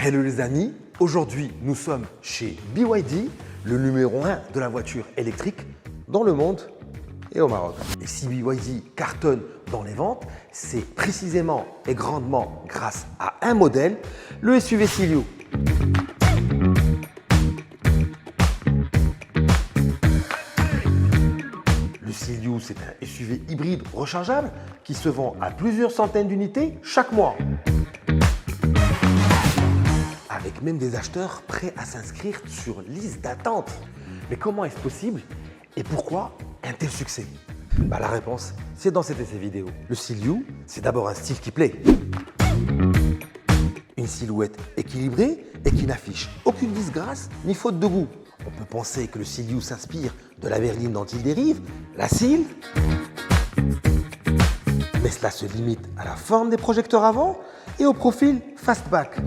Hello les amis, aujourd'hui nous sommes chez BYD, le numéro 1 de la voiture électrique dans le monde et au Maroc. Et si BYD cartonne dans les ventes, c'est précisément et grandement grâce à un modèle, le SUV Silju. Le Silju, c'est un SUV hybride rechargeable qui se vend à plusieurs centaines d'unités chaque mois. Avec même des acheteurs prêts à s'inscrire sur liste d'attente. Mais comment est-ce possible et pourquoi un tel succès? La réponse, c'est dans cet essai vidéo. Le Silju, c'est d'abord un style qui plaît. Une silhouette équilibrée et qui n'affiche aucune disgrâce ni faute de goût. On peut penser que le Silju s'inspire de la berline dont il dérive, la Sil. Mais cela se limite à la forme des projecteurs avant et au profil fastback.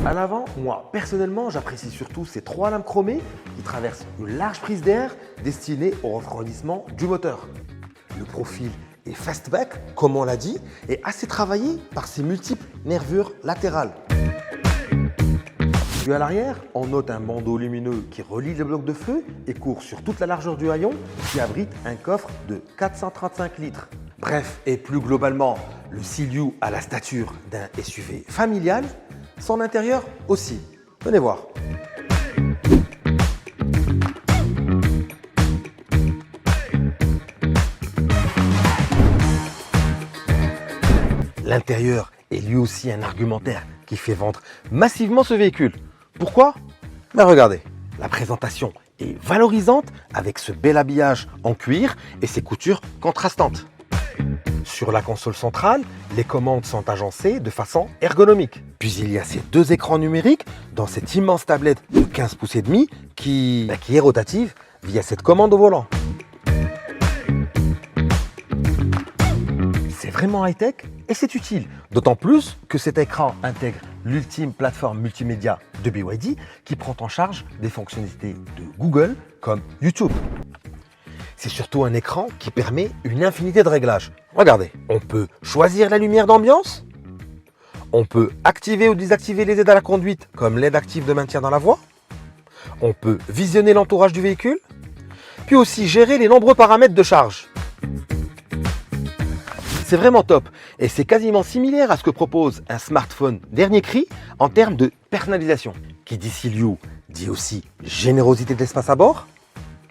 À l'avant, moi personnellement, j'apprécie surtout ces trois lampes chromées qui traversent une large prise d'air destinée au refroidissement du moteur. Le profil est fastback, comme on l'a dit, et assez travaillé par ses multiples nervures latérales. Puis à l'arrière, on note un bandeau lumineux qui relie les blocs de feu et court sur toute la largeur du haillon qui abrite un coffre de 435 litres. Bref, et plus globalement, le Silju a la stature d'un SUV familial. Son intérieur aussi. Venez voir. L'intérieur est lui aussi un argumentaire qui fait vendre massivement ce véhicule. Pourquoi? Regardez, la présentation est valorisante avec ce bel habillage en cuir et ses coutures contrastantes. Sur la console centrale, les commandes sont agencées de façon ergonomique. Puis il y a ces deux écrans numériques dans cette immense tablette de 15 pouces et demi qui est rotative via cette commande au volant. C'est vraiment high-tech et c'est utile, d'autant plus que cet écran intègre l'ultime plateforme multimédia de BYD qui prend en charge des fonctionnalités de Google comme YouTube. C'est surtout un écran qui permet une infinité de réglages. Regardez, on peut choisir la lumière d'ambiance, on peut activer ou désactiver les aides à la conduite comme l'aide active de maintien dans la voie, on peut visionner l'entourage du véhicule, puis aussi gérer les nombreux paramètres de charge. C'est vraiment top et c'est quasiment similaire à ce que propose un smartphone dernier cri en termes de personnalisation. Qui dit Silju dit aussi générosité de l'espace à bord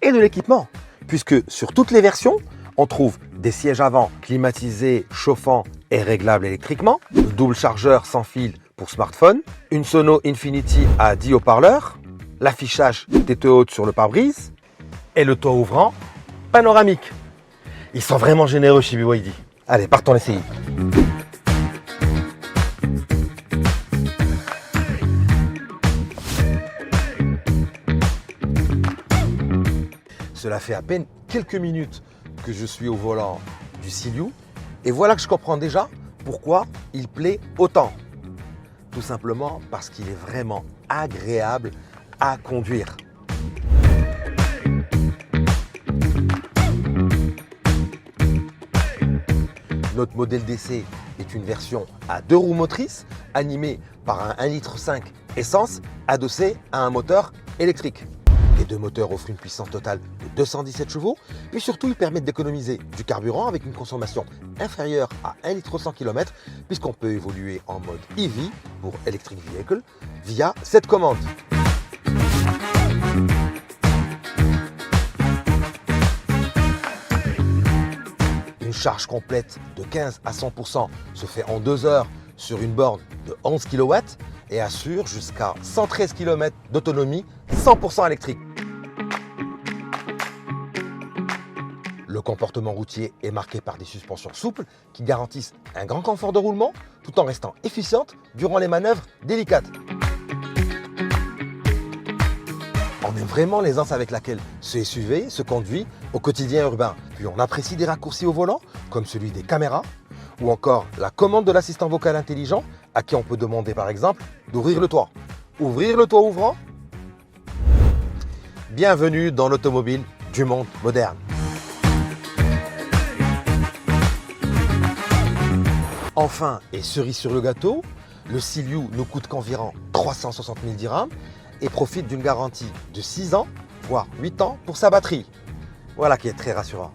et de l'équipement. Puisque sur toutes les versions, on trouve des sièges avant climatisés, chauffants et réglables électriquement, le double chargeur sans fil pour smartphone, une Sono Infinity à 10 haut-parleurs, l'affichage tête haute sur le pare-brise et le toit ouvrant panoramique. Ils sont vraiment généreux chez BYD. Allez, partons l'essayer. Cela fait à peine quelques minutes que je suis au volant du Silju et voilà que je comprends déjà pourquoi il plaît autant. Tout simplement parce qu'il est vraiment agréable à conduire. Notre modèle d'essai est une version à 2 roues motrices animée par un 1,5 litre essence adossé à un moteur électrique. Les deux moteurs offrent une puissance totale de 217 chevaux, puis surtout ils permettent d'économiser du carburant avec une consommation inférieure à 1 litre au 100 km, puisqu'on peut évoluer en mode EV pour Electric Vehicle via cette commande. Une charge complète de 15 à 100% se fait en 2 heures sur une borne de 11 kW et assure jusqu'à 113 km d'autonomie 100% électrique. Le comportement routier est marqué par des suspensions souples qui garantissent un grand confort de roulement tout en restant efficientes durant les manœuvres délicates. On aime vraiment l'aisance avec laquelle ce SUV se conduit au quotidien urbain. Puis on apprécie des raccourcis au volant comme celui des caméras ou encore la commande de l'assistant vocal intelligent à qui on peut demander par exemple d'ouvrir le toit. Ouvrir le toit ouvrant. Bienvenue dans l'automobile du monde moderne. Enfin, et cerise sur le gâteau, Le Siliu ne coûte qu'environ 360 000 dirhams et profite d'une garantie de 6 ans, voire 8 ans pour sa batterie. Voilà qui est très rassurant.